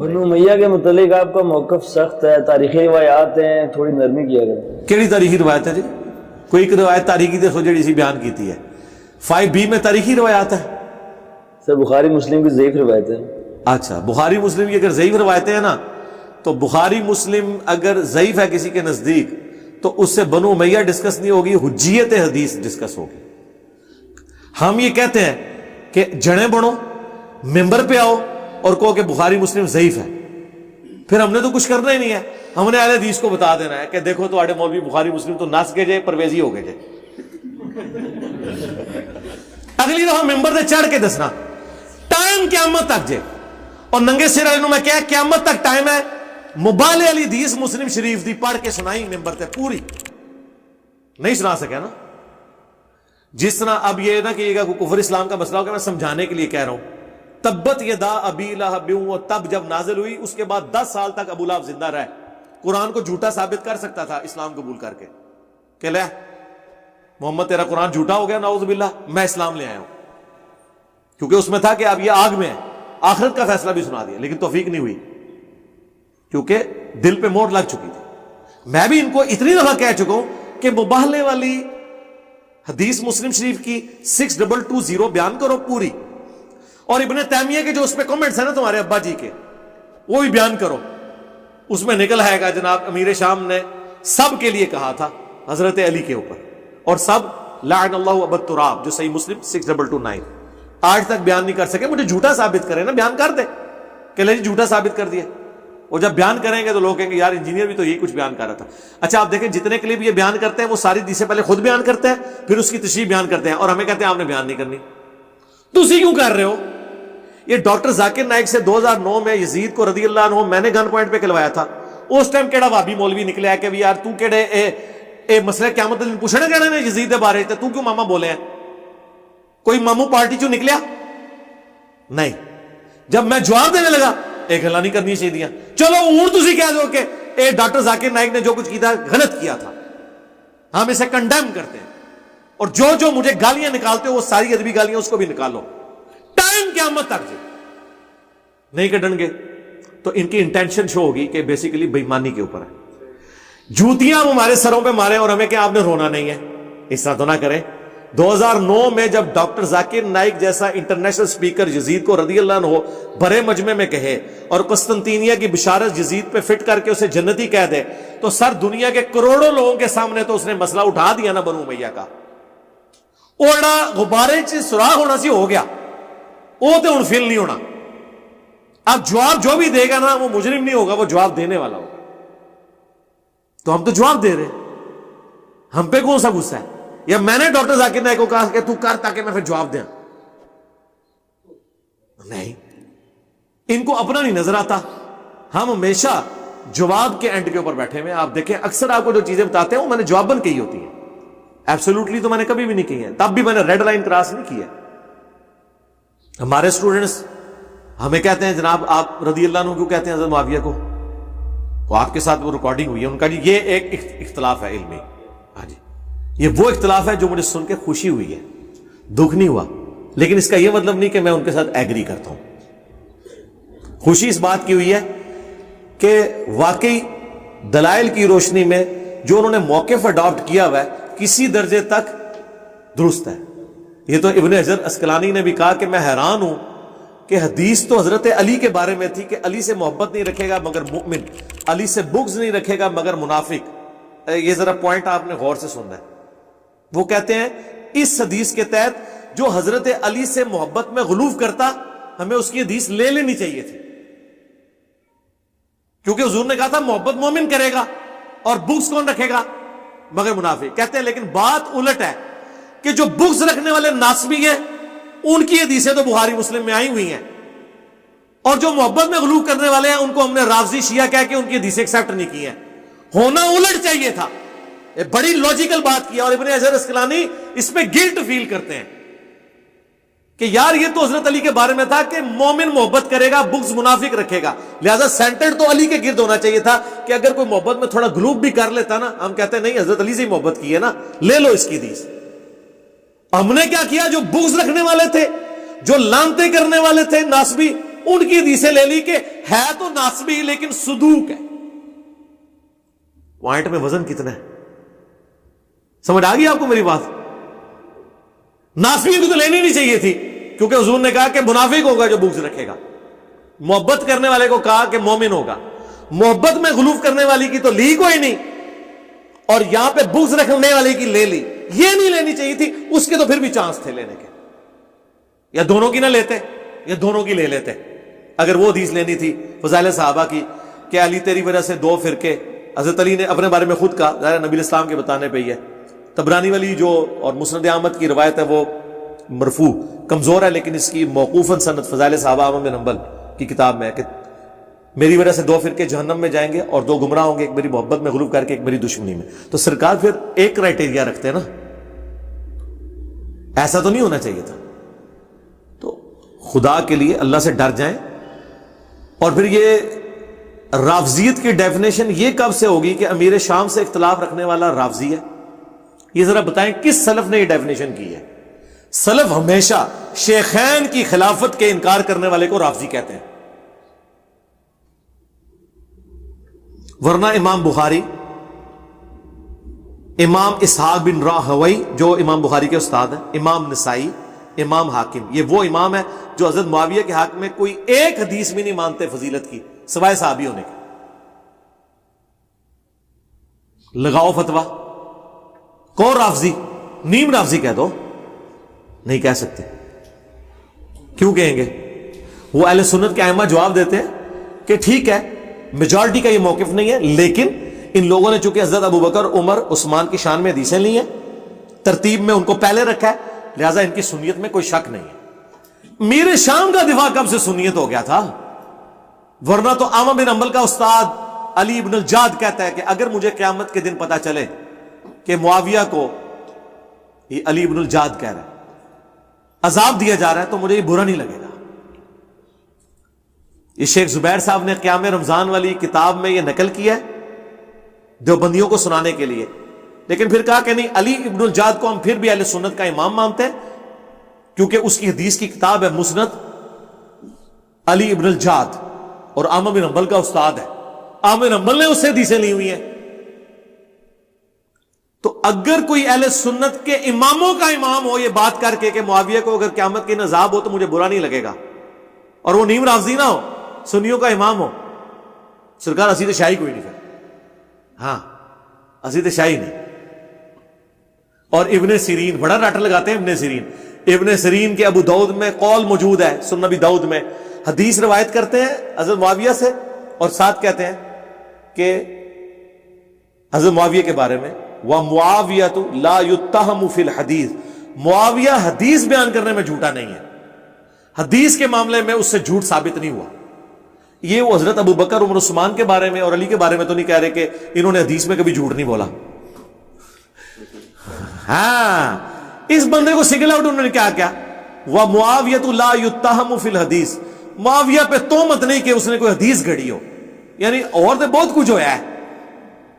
بنو امیہ کے متعلق آپ کا موقف سخت ہے، تاریخی روایات ہیں، تھوڑی نرمی کیا کریں۔ کیڑی تاریخی روایت ہے جی؟ کوئی ایک روایت تاریخی دسو جڑی سی بیان کیتی ہے 5B میں تاریخی روایات ہے؟ سر بخاری مسلم کی ضعیف روایت ہے۔ اچھا، بخاری مسلم کی اگر ضعیف روایتیں ہیں نا تو بخاری مسلم اگر ضعیف ہے کسی کے نزدیک تو اس سے بنو امیہ ڈسکس نہیں ہوگی، حجیت حدیث ڈسکس ہوگی۔ ہم یہ کہتے ہیں کہ جڑیں بڑھو، ممبر پہ آؤ اور کہو کہ بخاری مسلم ضعیف ہے، پھر ہم نے تو کچھ کرنا ہی نہیں ہے، ہم نے اہل حدیث کو بتا دینا ہے کہ دیکھو تو آڑے مولوی بخاری مسلم تو نس کے جائے پرویزی ہو گئے جائے۔ اگلی دفعہ ممبر سے چڑھ کے دسنا ٹائم قیامت تک جے، اور ننگے سر والے میں کہا قیامت تک ٹائم ہے، مبالے والی حدیث مسلم شریف دی پڑھ کے سنائی ممبر تے پوری، نہیں سنا سکے نا۔ جس طرح اب یہ نہ کہیے گا کہ کفر اسلام کا مسئلہ ہوگا، میں سمجھانے کے لیے کہہ رہا ہوں۔ تبت یدا ابی لہب، وہ تب جب نازل ہوئی اس کے بعد 10 سال تک ابو لہب زندہ رہے، قرآن کو جھوٹا ثابت کر سکتا تھا اسلام قبول کر کے کہ لے محمد تیرا قرآن جھوٹا ہو گیا نعوذ باللہ، میں اسلام لے آیا ہوں، کیونکہ اس میں تھا کہ اب یہ آگ میں ہے، آخرت کا فیصلہ بھی سنا دیا، لیکن توفیق نہیں ہوئی کیونکہ دل پہ مہر لگ چکی تھی۔ میں بھی ان کو اتنی دفعہ کہہ چکا ہوں کہ مباہلے والی حدیث مسلم شریف کی 6220 بیان کرو پوری، اور ابن تیمیہ کے جو اس پہ کمنٹس ہیں نا تمہارے ابا جی کے، وہ بھی بیان کرو۔ اس میں نکل آئے گا جناب امیر شام نے سب کے لیے کہا تھا حضرت علی کے اوپر، اور سب لعن اللہ ابا التراب، جو صحیح مسلم 6229 آج تک بیان نہیں کر سکے۔ مجھے جھوٹا ثابت کرے نا، بیان کر دے کہ لے جی جھوٹا ثابت کر دیا، اور جب بیان کریں گے تو لوگ کہیں گے یار انجینئر بھی تو یہی کچھ بیان کر رہا تھا۔ اچھا آپ دیکھیں جتنے کلپ یہ بیان کرتے ہیں وہ ساری حدیثیں پہلے خود بیان کرتے ہیں، پھر اس کی تشریح بیان کرتے ہیں، اور ہمیں کہتے ہیں آپ نے بیان نہیں کرنی، تو اسی کیوں کر رہے ہو؟ یہ ڈاکٹر ذاکر نائک سے 2009 میں یزید کو رضی اللہ عنہ میں نے گن پوائنٹ پہ کھلوایا تھا، اس ٹائم کیڑا وابی مولوی نکلیا ہے کہ یار تو کیڑے اے مسئلہ قیامت دن پوچھنے جانے نے یزید دے بارے تے تو کیوں ماما بولے ہیں؟ کوئی مامو پارٹی چوں نکلیا نہیں۔ جب میں جواب دینے لگا ایک گلا نہیں کرنی چاہیے، چلو ہوں تسی کہہ دو کہ اے ڈاکٹر ذاکر نائک نے جو کچھ کیا غلط کیا تھا، ہم اسے کنڈیم کرتے ہیں، اور جو مجھے گالیاں نکالتے ہو وہ ساری ادبی گالیاں اس کو بھی نکالو، ٹائم قیامت تک جی نہیں کٹن گے۔ تو ان کی انٹینشن شو ہوگی کہ بیسیکلی بے ایمانی کے اوپر ہے۔ جوتیاں ہم ہمارے سروں پہ مارے اور ہمیں کہ آپ نے رونا نہیں ہے، اس طرح تو نہ کریں۔ 2009 میں جب ڈاکٹر ذاکر نائک جیسا انٹرنیشنل سپیکر یزید کو رضی اللہ عنہ بڑے مجمع میں کہے اور قسطنطینیہ کی بشارت یزید پہ فٹ کر کے اسے جنتی کہہ دے، تو سر دنیا کے کروڑوں لوگوں کے سامنے تو اس نے مسئلہ اٹھا دیا نا بنو امیہ کا، اوڑا غبارے چ سوراخ ہونا سی ہو گیا، وہ تو ہن فل نہیں ہونا۔ اب جواب جو بھی دے گا نا وہ مجرم نہیں ہوگا، وہ جواب دینے والا ہوگا۔ تو ہم تو جواب دے رہے ہیں، ہم پہ کون سا غصہ ہے؟ یا میں نے ڈاکٹر ذاکر نائک کو کہا کہ تو کر تاکہ میں پھر جواب دیں؟ نہیں، ان کو اپنا نہیں نظر آتا، ہم ہمیشہ جواب کے اینڈ کے اوپر بیٹھے ہوئے۔ آپ دیکھیں اکثر آپ کو جو چیزیں بتاتے ہیں وہ میں نے جواباً کہی ہوتی ہیں، ایبسولوٹلی تو میں نے کبھی بھی نہیں کہی ہے، تب بھی میں نے ریڈ لائن کراس نہیں کی ہے۔ ہمارے اسٹوڈنٹس ہمیں کہتے ہیں جناب آپ رضی اللہ عنہ کیوں کہتے ہیں حضرت معاویہ کو؟ وہ آپ کے ساتھ وہ ریکارڈنگ ہوئی ہے، ان کا جی یہ ایک اختلاف ہے علمی، ہاں جی یہ وہ اختلاف ہے جو مجھے سن کے خوشی ہوئی ہے، دکھ نہیں ہوا، لیکن اس کا یہ مطلب نہیں کہ میں ان کے ساتھ ایگری کرتا ہوں۔ خوشی اس بات کی ہوئی ہے کہ واقعی دلائل کی روشنی میں جو انہوں نے موقف اڈاپٹ کیا ہوا ہے کسی درجے تک درست ہے۔ یہ تو ابن حجر اسقلانی نے بھی کہا کہ میں حیران ہوں کہ حدیث تو حضرت علی کے بارے میں تھی کہ علی سے محبت نہیں رکھے گا مگر مؤمن، علی سے بغض نہیں رکھے گا مگر منافق۔ یہ ذرا پوائنٹ آپ نے غور سے سننا ہے۔ وہ کہتے ہیں اس حدیث کے تحت جو حضرت علی سے محبت میں غلوف کرتا ہمیں اس کی حدیث لے لینی چاہیے تھی، کیونکہ حضور نے کہا تھا محبت مومن کرے گا اور بغض کون رکھے گا مگر منافق۔ کہتے ہیں لیکن بات الٹ ہے کہ جو بغض رکھنے والے ناصبی ہیں ان کی حدیثیں تو بخاری مسلم میں آئی ہوئی ہیں، اور جو محبت میں غلو کرنے والے ہیں ان کو ہم نے رافضی شیعہ کہہ کے ان کی حدیثیں ایکسیپٹ نہیں کی ہیں۔ ہونا الٹ چاہیے تھا، یہ بڑی لاجیکل بات کی، اور ابن حجر اسقلانی اس پہ گلٹ فیل کرتے ہیں کہ یار یہ تو حضرت علی کے بارے میں تھا کہ مومن محبت کرے گا بغض منافق رکھے گا، لہذا سینٹرڈ تو علی کے گرد ہونا چاہیے تھا کہ اگر کوئی محبت میں تھوڑا گلوب بھی کر لیتا نا، ہم کہتے ہیں نہیں حضرت علی سے ہی محبت کی ہے نا، لے لو اس کی حدیث۔ ہم نے کیا کیا؟ جو بغض رکھنے والے تھے، جو لانتے کرنے والے تھے ناسبی، ان کی حدیثیں لے لی کہ ہے تو ناسبی لیکن صدوق ہے. پوائنٹ میں وزن کتنا ہے؟ سمجھ آ گئی آپ کو میری بات؟ ناسبی کی تو لینی نہیں چاہیے تھی، کیونکہ حضور نے کہا کہ منافق ہوگا جو بغض رکھے گا. محبت کرنے والے کو کہا کہ مومن ہوگا. محبت میں غلوف کرنے والی کی تو لی کوئی نہیں، اور یہاں پہ بغض رکھنے والے کی لے لی. یہ نہیں لینی چاہیے تھی. اس کے تو پھر بھی چانس تھے لینے کے، یا دونوں کی نہ لیتے یا دونوں کی لے لیتے. اگر وہ حدیث لینی تھی فضائل صحابہ کی کہ علی تیری وجہ سے دو فرقے، حضرت علی نے اپنے بارے میں خود کہا، ظاہر نبی الاسلام کے بتانے پہ ہی ہے. طبرانی والی جو اور مسند احمد کی روایت ہے وہ مرفوع کمزور ہے، لیکن اس کی موقوفاً سند فضائل صحابہ احمد بن حنبل کی کتاب میں ہے کہ میری وجہ سے دو فرقے جہنم میں جائیں گے اور دو گمراہ ہوں گے، ایک میری محبت میں غلوف کر کے ایک میری دشمنی میں. تو سرکار پھر ایک کرائٹیریا رکھتے ہیں نا، ایسا تو نہیں ہونا چاہیے تھا. تو خدا کے لیے اللہ سے ڈر جائیں. اور پھر یہ رافضیت کی ڈیفینیشن یہ کب سے ہوگی کہ امیر شام سے اختلاف رکھنے والا رافضی ہے؟ یہ ذرا بتائیں کس سلف نے یہ ڈیفینیشن کی ہے؟ سلف ہمیشہ شیخین کی خلافت کے انکار کرنے والے کو رافضی کہتے ہیں. ورنہ امام بخاری، امام اسحاق بن راہوی جو امام بخاری کے استاد ہیں، امام نسائی، امام حاکم، یہ وہ امام ہے جو حضرت معاویہ کے حق میں کوئی ایک حدیث بھی نہیں مانتے فضیلت کی سوائے صحابی ہونے کے. لگاؤ فتویٰ، کون رافضی؟ نیم رافضی کہہ دو. نہیں کہہ سکتے. کیوں کہیں گے؟ وہ اہل سنت کے ائمہ جواب دیتے ہیں کہ ٹھیک ہے میجورٹی کا یہ موقف نہیں ہے، لیکن ان لوگوں نے چونکہ حضرت ابو بکر، عمر، عثمان کی شان میں حدیثیں لی ہیں، ترتیب میں ان کو پہلے رکھا ہے، لہذا ان کی سنیت میں کوئی شک نہیں ہے. میر شام کا دفاع کب سے سنیت ہو گیا تھا؟ ورنہ تو احمد بن حنبل کا استاد علی ابن الجاد کہتا ہے کہ اگر مجھے قیامت کے دن پتا چلے کہ معاویہ کو، یہ علی ابن الجاد کہہ رہا ہے، عذاب دیا جا رہا ہے تو مجھے یہ برا نہیں لگے گا. یہ شیخ زبیر صاحب نے قیام رمضان والی کتاب میں یہ نقل کیا ہے دیوبندیوں کو سنانے کے لیے، لیکن پھر کہا کہ نہیں، علی ابن الجاد کو ہم پھر بھی اہل سنت کا امام مانتے ہیں کیونکہ اس کی حدیث کی کتاب ہے مسند علی ابن الجاد، اور احمد بن حنبل کا استاد ہے. احمد بن حنبل نے اس سے حدیثیں لی ہوئی ہیں. تو اگر کوئی اہل سنت کے اماموں کا امام ہو یہ بات کر کے کہ معاویہ کو اگر قیامت کے عذاب ہو تو مجھے برا نہیں لگے گا، اور وہ نیم رافضی نہ ہو، سنیوں کا امام ہو، سرکار اسی تو شاہی کوئی نہیں پھر. ہاں اسی تو شاہی نہیں. اور ابن سیرین بڑا رٹ لگاتے ہیں. ابن سیرین کے ابو داؤد میں قول موجود ہے، سنن ابی داؤد میں حدیث روایت کرتے ہیں حضرت معاویہ سے، اور ساتھ کہتے ہیں کہ حضرت معاویہ کے بارے میں وَمُعَاوِيَةُ لَا يُتَّهَمُ فِي الْحَدِيثِ، معاویہ حدیث بیان کرنے میں جھوٹا نہیں ہے، حدیث کے معاملے میں اس سے جھوٹ ثابت نہیں ہوا. یہ وہ حضرت ابو بکر، عمر، عثمان کے بارے میں اور علی کے بارے میں تو نہیں کہہ رہے کہ انہوں نے حدیث میں کبھی جھوٹ نہیں بولا. ہاں اس بندے کو سنگل آؤٹ انہوں نے کیا وَمُعَاوِيَةُ لَا يُتَّهَمُ فِي الْحَدِيثِ، معاویہ پہ تہمت نہیں کہ اس نے کوئی حدیث گھڑی ہو. یعنی اور تو بہت کچھ ہویا ہے،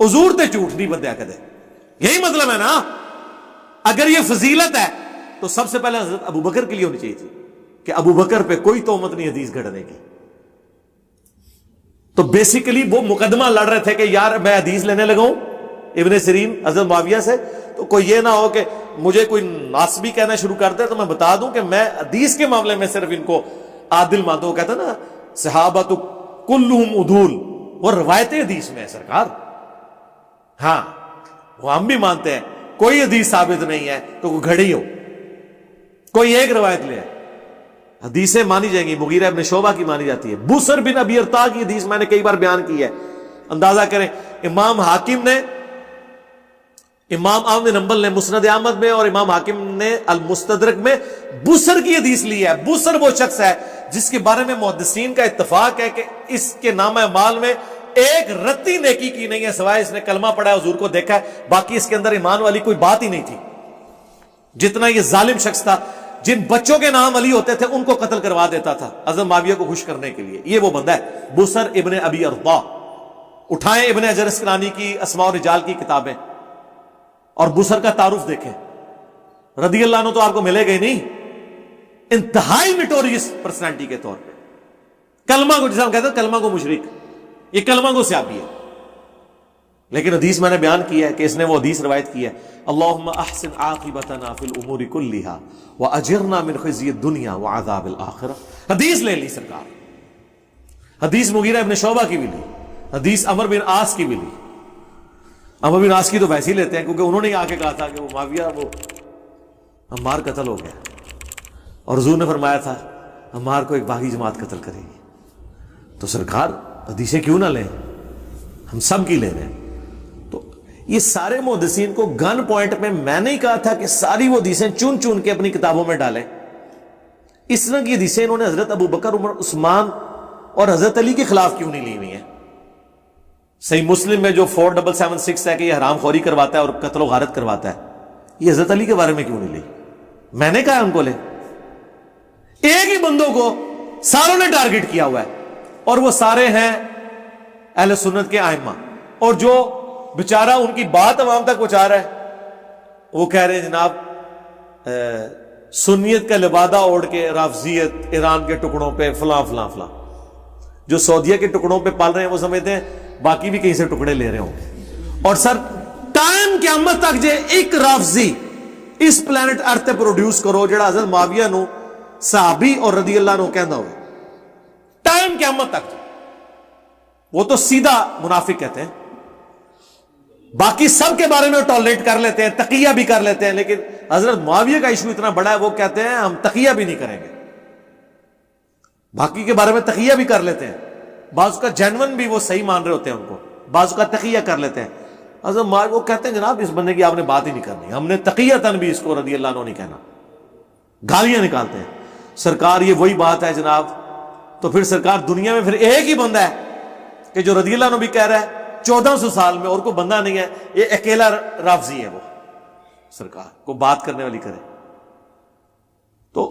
حضور تے جھوٹ نہیں بندے کدے. یہی مطلب ہے نا. اگر یہ فضیلت ہے تو سب سے پہلے حضرت ابو بکر کے لیے ہونی چاہیے تھی کہ ابو بکر پہ کوئی تہمت نہیں حدیث گھڑنے کی. تو بیسیکلی وہ مقدمہ لڑ رہے تھے کہ یار میں حدیث لینے لگا ہوں ابن سیرین حضرت معاویہ سے، تو کوئی یہ نہ ہو کہ مجھے کوئی ناسبی کہنا شروع کر دے تو میں بتا دوں کہ میں حدیث کے معاملے میں صرف ان کو عادل مانتا ہوں. کہتا نا صحابۃ کلہم عدول، وہ روایت حدیث میں ہے سرکار. ہاں وہ ہم بھی مانتے ہیں کوئی حدیث ثابت نہیں ہے تو کوئی گھڑی ہو، کوئی ایک روایت لے آئے. حدیثیں مانی جائیں گی. مغیرہ ابن شعبہ کی مانی جاتی ہے، بصر بن ابی ارطاء کی حدیث میں نے کئی بار بیان کی ہے. اندازہ کریں امام حاکم نے، امام احمد بن حنبل نے مسند احمد میں اور امام حاکم نے المستدرک میں بصر کی حدیث لی ہے. بصر وہ شخص ہے جس کے بارے میں محدثین کا اتفاق ہے کہ اس کے نامہ اعمال میں ایک رتی نیکی کی نہیں ہے سوائے اس نے کلمہ پڑھا ہے، حضور کو دیکھا ہے، باقی اس کے اندر ایمان والی کوئی بات ہی نہیں تھی. جتنا یہ ظالم شخص تھا، جن بچوں کے نام علی ہوتے تھے ان کو قتل کروا دیتا تھا حضرت معاویہ کو خوش کرنے کے لیے. یہ وہ بندہ ہے بصر ابن ابی ارطاء. اٹھائیں ابن حجر اسقلانی کی اسماء و رجال کی کتابیں اور بصر کا تعارف دیکھیں. رضی اللہ عنہ تو آپ کو ملے گا ہی نہیں، انتہائی نٹوریس پرسنالٹی کے طور پہ. کلمہ کو، جسے ہم کہتے ہیں کلمہ کو مشرک، یہ کلمہ کو سیابی ہے. لیکن حدیث میں نے بیان کیا ہے کہ اس نے وہ حدیث روایت کی ہے، اللہم احسن عاقبتنا فی الامور کلہا واجرنا من خزی الدنیا وعذاب الاخرہ. حدیث لے لی سرکار، حدیث مغیرہ ابن شعبہ کی بھی لی، حدیث عمر بن عاص کی بھی لی. عمر بن عاص کی تو ویسے ہی لیتے ہیں کیونکہ انہوں نے آ کے کہا تھا کہ وہ معاویہ وہ عمار قتل ہو گیا، اور حضور نے فرمایا تھا عمار کو ایک باغی جماعت قتل کرے گی. تو سرکار حدیثیں کیوں نہ لیں، ہم سب کی لے لیں. تو یہ سارے محدثین کو گن پوائنٹ میں میں نہیں کہا تھا کہ ساری وہ حدیثیں چن چن کے اپنی کتابوں میں ڈالیں. اس طرح کی حدیثیں انہوں نے حضرت ابو بکر، عمر، عثمان اور حضرت علی کے خلاف کیوں نہیں لی ہوئی ہیں؟ صحیح مسلم میں جو 4776 ہے کہ یہ حرام خوری کرواتا ہے اور قتل و غارت کرواتا ہے، یہ حضرت علی کے بارے میں کیوں نہیں لی؟ میں نے کہا ان کو لے. ایک ہی بندوں کو ساروں نے ٹارگٹ کیا ہوا ہے، اور وہ سارے ہیں اہل سنت کے ائمہ، اور جو بیچارہ ان کی بات عوام تک پہنچا رہا ہے وہ کہہ رہے ہیں جناب سنیت کا لبادہ اوڑھ کے رافضیت ایران کے ٹکڑوں پہ فلاں فلاں فلاں. جو سعودیہ کے ٹکڑوں پہ پال رہے ہیں وہ سمجھتے ہیں باقی بھی کہیں سے ٹکڑے لے رہے ہوں گے. اور سر ٹائم قیامت تک جے ایک رافضی اس پلانٹ ارتھ تے پروڈیوس کرو جڑا حضرت معاویہ نو صحابی اور رضی اللہ عنہ کہندا ہوئے، ٹائم قیامت تک وہ تو سیدھا منافق کہتے ہیں. باقی سب کے بارے میں ٹالریٹ کر لیتے ہیں، تقیہ بھی کر لیتے ہیں، لیکن حضرت معاویہ کا ایشو اتنا بڑا ہے وہ کہتے ہیں ہم تقیہ بھی نہیں کریں گے. باقی کے بارے میں تقیہ بھی کر لیتے ہیں، بعض کا جینون بھی وہ صحیح مان رہے ہوتے ہیں ان کو، بعض کا تقیہ کر لیتے ہیں. حضرت معاویہ وہ کہتے ہیں جناب اس بندے کی آپ نے بات ہی نہیں کرنی، ہم نے تقیۃً بھی اس کو رضی اللہ عنہ نہیں کہنا، گالیاں نکالتے ہیں. سرکار یہ وہی بات ہے جناب. تو پھر سرکار دنیا میں پھر ایک ہی بندہ ہے کہ جو رضی اللہ عنہ بھی کہہ رہا ہے 1400 سال میں اور کوئی بندہ نہیں ہے، یہ اکیلا رافضی ہے وہ سرکار کو بات کرنے والی کرے. تو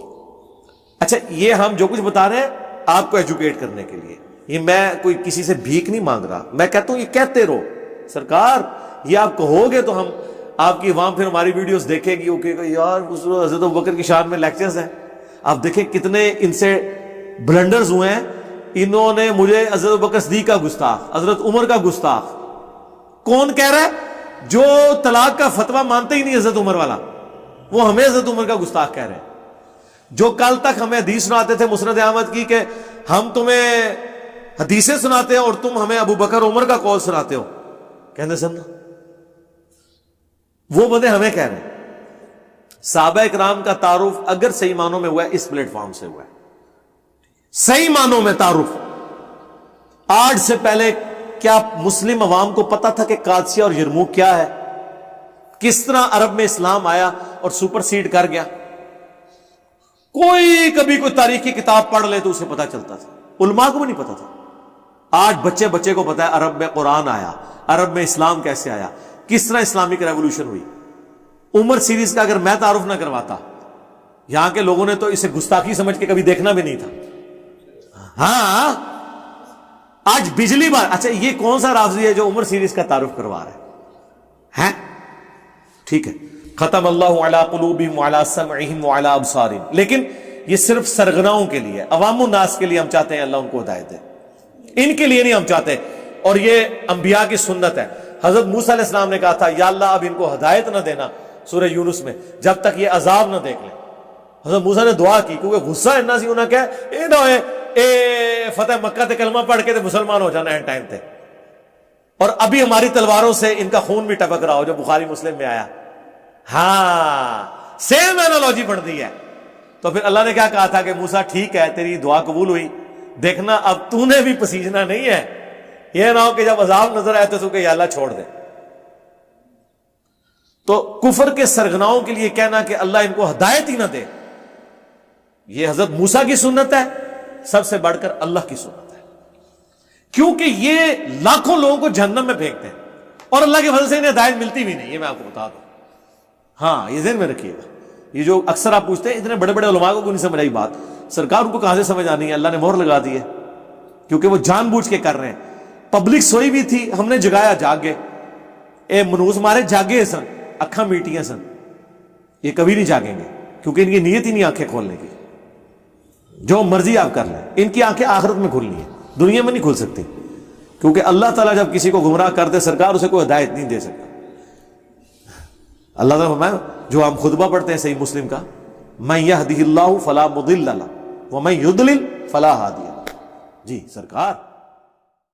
اچھا یہ ہم جو کچھ بتا رہے ہیں آپ کو ایجوکیٹ کرنے کے لیے، یہ میں کوئی کسی سے بھیک نہیں مانگ رہا، میں کہتا ہوں یہ کہتے رہو. سرکار یہ آپ کہو گے تو ہم آپ کی عوام پھر ہماری ویڈیوز دیکھے گی، وہ کہے گا یار حضرت ابوبکر کی شان میں لیکچرز ہیں. آپ دیکھیں کتنے ان سے بلنڈرز ہوئے ہیں. انہوں نے مجھے حضرت ابوبکر صدیق کا گستاخ، حضرت عمر کا گستاخ، کون کہہ رہا ہے؟ جو طلاق کا فتویٰ مانتے ہی نہیں حضرت عمر والا، وہ ہمیں حضرت عمر کا گستاخ کہہ رہے ہیں. جو کل تک ہمیں حدیث سناتے تھے مسند احمد کی کہ ہم تمہیں حدیثیں سناتے ہیں اور تم ہمیں ابو بکر عمر کا قول سناتے ہو، کہنے سننا وہ بندے ہمیں کہہ رہے ہیں. صحابہ اکرام کا تعارف اگر صحیح معنوں میں ہوا ہے اس پلیٹ فارم سے ہوا ہے، صحیح معنوں میں تعارف. آج سے پہلے کیا مسلم عوام کو پتا تھا کہ قادسیہ اور یرموک کیا ہے؟ کس طرح عرب میں اسلام آیا اور سپر سیڈ کر گیا؟ کوئی کبھی کوئی تاریخ کی کتاب پڑھ لے تو اسے پتا چلتا تھا، علماء کو بھی نہیں پتا تھا. آج بچے بچے کو پتا ہے عرب میں قرآن آیا، عرب میں اسلام کیسے آیا، کس طرح اسلامک ریولوشن ہوئی. عمر سیریز کا اگر میں تعارف نہ کرواتا، یہاں کے لوگوں نے تو اسے گستاخی سمجھ کے کبھی دیکھنا بھی نہیں تھا. ہاں آج بجلی بار، اچھا یہ کون سا رافضی ہے جو عمر سیریز کا تعارف کروا رہا ہے؟ ٹھیک ہے، ختم اللہ علی قلوبہم وعلی سمعہم وعلی ابصارہم، لیکن یہ صرف سرغناؤں کے لیے، عوام الناس کے لیے ہم چاہتے ہیں اللہ ان کو ہدایت دے، ان کے لیے نہیں ہم چاہتے. اور یہ انبیاء کی سنت ہے. حضرت موسیٰ علیہ السلام نے کہا تھا یا اللہ اب ان کو ہدایت نہ دینا سورہ یونس میں جب تک یہ عذاب نہ دیکھ لیں. حضرت موسیٰ نے دعا کی کیونکہ غصہ اتنا سی انہوں نے کہا اے نہ ہوئے اے فتح مکہ تے کلمہ پڑھ کے تے مسلمان ہو جانا اینڈ ٹائم تے، اور ابھی ہماری تلواروں سے ان کا خون بھی ٹپک رہا ہو، جو بخاری مسلم میں آیا. ہاں سیم اینالوجی بن دی ہے. تو پھر اللہ نے کیا کہا تھا کہ موسیٰ ٹھیک ہے تیری دعا قبول ہوئی، دیکھنا اب تو نے بھی پسیجنا نہیں ہے، یہ نہ ہو کہ جب عذاب نظر آئے تو کہ یا اللہ چھوڑ دے. تو کفر کے سرغناؤں کے لیے کہنا کہ اللہ ان کو ہدایت ہی نہ دے، یہ حضرت موسیٰ کی سنت ہے، سب سے بڑھ کر اللہ کی سنت ہے، کیونکہ یہ لاکھوں لوگوں کو جہنم میں پھینکتے ہیں اور اللہ کے فضل سے انہیں ہدایت ملتی بھی نہیں. یہ میں آپ کو بتا دوں. ہاں یہ ذہن میں رکھیے گا. یہ جو اکثر آپ پوچھتے ہیں اتنے بڑے بڑے علماء کو نہیں سمجھ آئی بات، سرکار ان کو کہاں سے سمجھ آنی ہے؟ اللہ نے مہر لگا دی ہے، کیونکہ وہ جان بوجھ کے کر رہے ہیں. پبلک سوئی بھی تھی، ہم نے جگایا، جاگے. اے منوس مارے جاگے سن، اکھاں میٹیاں سن، یہ کبھی نہیں جاگیں گے کیونکہ ان کی نیت ہی نہیں آنکھیں کھولنے کی. جو مرضی آپ کر لیں، ان کی آنکھیں آخرت میں کھلنی ہے، دنیا میں نہیں کھل سکتی، کیونکہ اللہ تعالیٰ جب کسی کو گمراہ کر دے سرکار اسے کوئی ہدایت نہیں دے سکتا۔ اللہ تعالیٰ فرمایا، جو ہم خطبہ پڑھتے ہیں صحیح مسلم کا، من یہدہ اللہ فلا مضل لہ ومن یضلل فلا ہادی لہ، جی سرکار